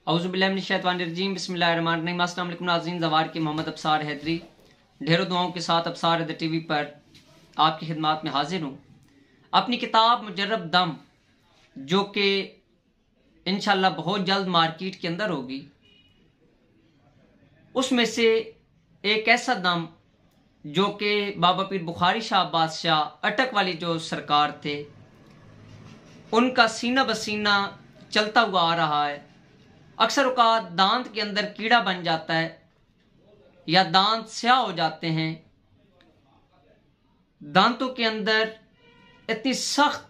औज़ुबिल्लाहिमिनश्शैतानिर्रजीम बिस्मिल्लाहिर्रहमानिर्रहीम। अस्सलाम वालेकुम नाज़रीन, ज़वार के मोहम्मद अब्सार हैदरी ढेरों दुआओं के साथ अब्सार हैदर टीवी पर आपकी खिदमत में हाजिर हूँ। अपनी किताब मुजर्रब दम, जो कि इंशाल्लाह बहुत जल्द मार्केट के अंदर होगी, उसमें से एक ऐसा दम जो कि बाबा पीर बुखारी शाह बादशाह अटक वाली जो सरकार थे, उनका सीना बसीना चलता हुआ आ रहा है। अक्सर औक़ात दांत के अंदर कीड़ा बन जाता है या दांत स्याह हो जाते हैं। दांतों के अंदर इतनी सख्त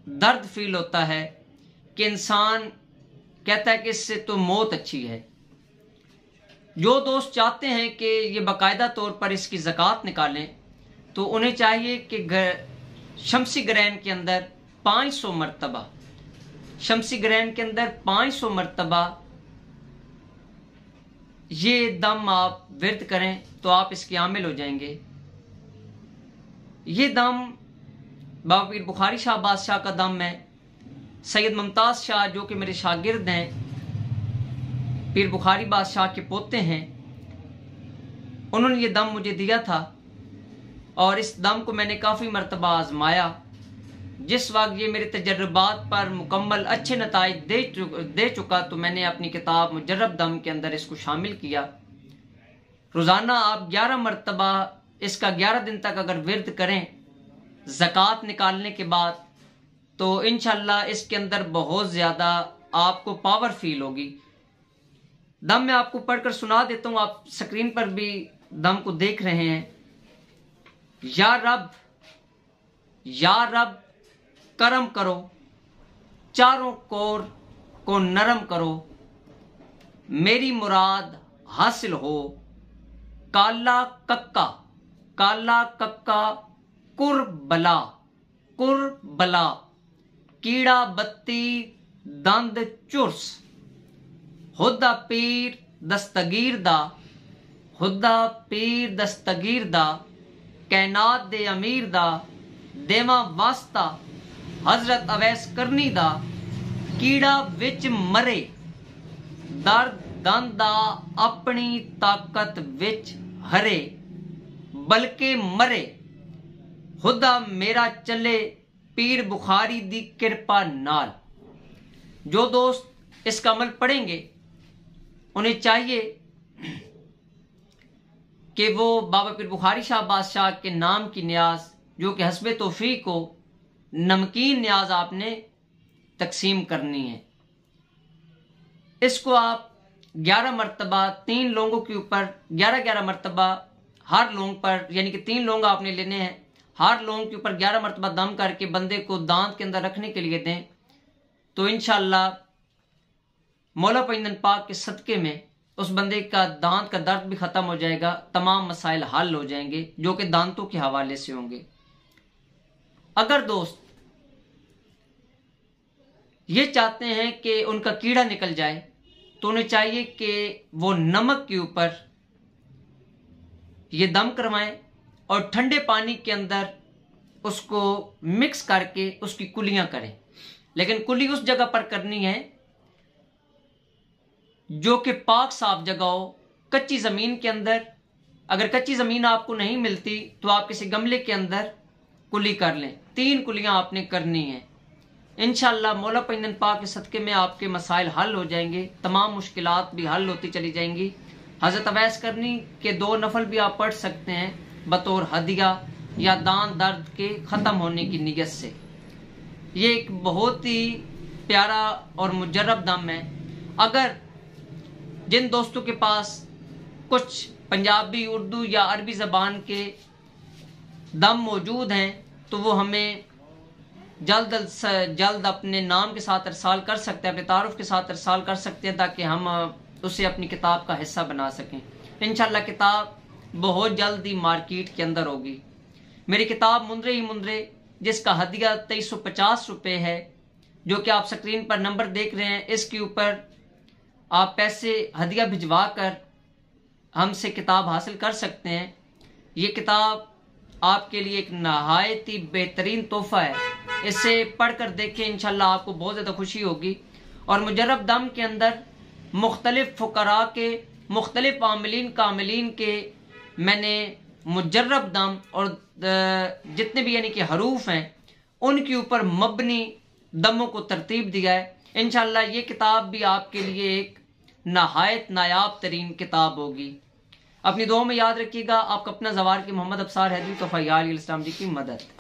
दर्द फील होता है कि इंसान कहता है कि इससे तो मौत अच्छी है। जो दोस्त चाहते हैं कि ये बाकायदा तौर पर इसकी ज़कात निकालें, तो उन्हें चाहिए कि शमसी ग्रहण के अंदर 500 मरतबा, शमसी ग्रहण के अंदर 500 मरतबा ये दम आप विर्द करें तो आप इसके आमिल हो जाएंगे। ये दम बाबा पीर बुखारी शाह बादशाह का दम है। सैयद मुमताज़ शाह, जो कि मेरे शागिर्द हैं, पीर बुखारी बादशाह के पोते हैं, उन्होंने ये दम मुझे दिया था और इस दम को मैंने काफ़ी मरतबा आजमाया। जिस वक्त ये मेरे तजर्बात पर मुकम्मल अच्छे नताइज दे चुका, तो मैंने अपनी किताब मुजर्रब दम के अंदर इसको शामिल किया। रोज़ाना आप 11 मरतबा इसका 11 दिन तक अगर विर्द करें ज़कात निकालने के बाद, तो इंशाल्लाह इसके अंदर बहुत ज़्यादा आपको पावर फील होगी। दम मैं आपको पढ़कर सुना देता हूँ, आप स्क्रीन पर भी दम को देख रहे हैं। या रब करम करो, चारों कोर को नरम करो, मेरी मुराद हासिल हो। काला कक्का कुरबला, कीड़ा बत्ती दंद चुरस, हुदा पीर दस्तगीर दा, कैनात दे अमीर दा, देवा वास्ता हजरत अवैस करनी दा, कीड़ा विच मरे, दर्द दंदा अपनी ताकत विच हरे, बल्कि मरे खुदा मेरा चले पीर बुखारी दी कृपा नाल। जो दोस्त इसका अमल पढ़ेंगे, उन्हें चाहिए कि वो बाबा पीर बुखारी शाह बादशाह के नाम की न्याज, जो कि हस्बे तौफीक को नमकीन न्याज आपने तकसीम करनी है। इसको आप 11 मरतबा 3 लोगों के ऊपर 11 मरतबा हर लोग पर, यानी कि 3 लोग आपने लेने हैं, हर लोग के ऊपर 11 मरतबा दम करके बंदे को दांत के अंदर रखने के लिए दें, तो इंशाअल्लाह मौला पैगंबर पाक के सदके में उस बंदे का दांत का दर्द भी खत्म हो जाएगा, तमाम मसाइल हल हो जाएंगे जो कि दांतों के हवाले से होंगे। अगर दोस्त ये चाहते हैं कि उनका कीड़ा निकल जाए, तो उन्हें चाहिए कि वो नमक के ऊपर ये दम करवाएं और ठंडे पानी के अंदर उसको मिक्स करके उसकी कुलियां करें। लेकिन कुली उस जगह पर करनी है जो कि पाक साफ जगह हो, कच्ची ज़मीन के अंदर। अगर कच्ची ज़मीन आपको नहीं मिलती तो आप किसी गमले के अंदर कुली कर लें। 3 कुलियां आपने करनी है। इंशाअल्लाह मौला पैगंबर पाक के सदके में आपके मसाइल हल हो जाएंगे, तमाम मुश्किलात भी हल होती चली जाएंगी। हज़रत अवैस करनी के 2 नफल भी आप पढ़ सकते हैं बतौर हदिया या दान दर्द के ख़त्म होने की नीयत से। ये एक बहुत ही प्यारा और मुजर्रब दम है। अगर जिन दोस्तों के पास कुछ पंजाबी, उर्दू या अरबी ज़बान के दम मौजूद हैं, तो वो हमें जल्द से जल्द अपने नाम के साथ इरसाल कर सकते हैं, अपने तारुफ के साथ इरसाल कर सकते हैं, ताकि हम उसे अपनी किताब का हिस्सा बना सकें। इंशाअल्लाह किताब बहुत जल्द ही मार्केट के अंदर होगी। मेरी किताब मुंदरे ही मुंदरे, जिसका हदिया 2350 रुपये है, जो कि आप स्क्रीन पर नंबर देख रहे हैं, इसके ऊपर आप पैसे हदिया भिजवा कर हमसे किताब हासिल कर सकते हैं। ये किताब आपके लिए एक नहायत ही बेहतरीन तोहफा है। इसे पढ़कर देखें, इंशाल्लाह आपको बहुत ज़्यादा खुशी होगी। اور مجرب دم کے اندر مختلف فقراء کے مختلف عاملین کاملین کے میں نے مجرب دم اور جتنے بھی یعنی کہ حروف ہیں ان کے اوپر مبنی دموں کو ترتیب دیا ہے. انشاءاللہ یہ کتاب بھی آپ کے لیے ایک نہایت نایاب ترین کتاب ہوگی. اپنی دعاؤں میں یاد رکھیے گا. آپ کا اپنا زوار کی محمد ابصار حیدری تو فیال اسلام جی کی مدد.